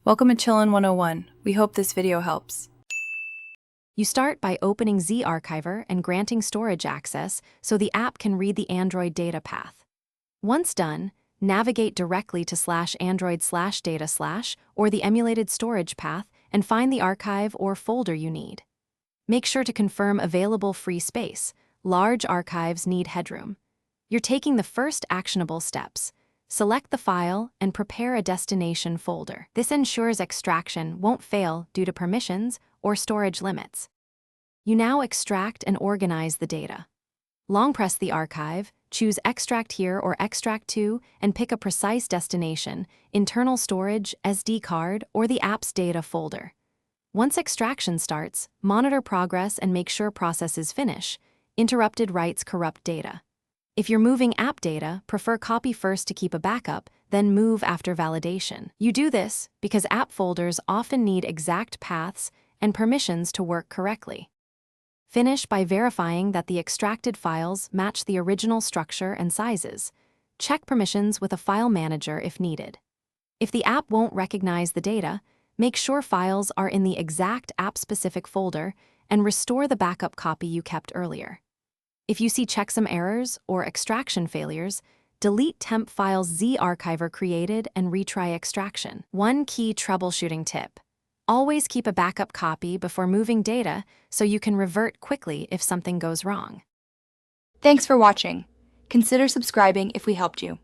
Welcome to Chillin' 101. We hope this video helps. You start by opening Zarchiver and granting storage access so the app can read the Android data path. Once done, navigate directly to /android/data/ or the emulated storage path and find the archive or folder you need. Make sure to confirm available free space. Large archives need headroom. You're taking the first actionable steps. Select the file and prepare a destination folder. This ensures extraction won't fail due to permissions or storage limits. You now extract and organize the data. Long press the archive, choose Extract Here or Extract To, and pick a precise destination, internal storage, SD card, or the app's data folder. Once extraction starts, monitor progress and make sure processes finish. Interrupted writes corrupt data. If you're moving app data, prefer copy first to keep a backup, then move after validation. You do this because app folders often need exact paths and permissions to work correctly. Finish by verifying that the extracted files match the original structure and sizes. Check permissions with a file manager if needed. If the app won't recognize the data, make sure files are in the exact app-specific folder and restore the backup copy you kept earlier. If you see checksum errors or extraction failures, delete temp files Zarchiver created and retry extraction. One key troubleshooting tip: always keep a backup copy before moving data so you can revert quickly if something goes wrong. Thanks for watching. Consider subscribing if we helped you.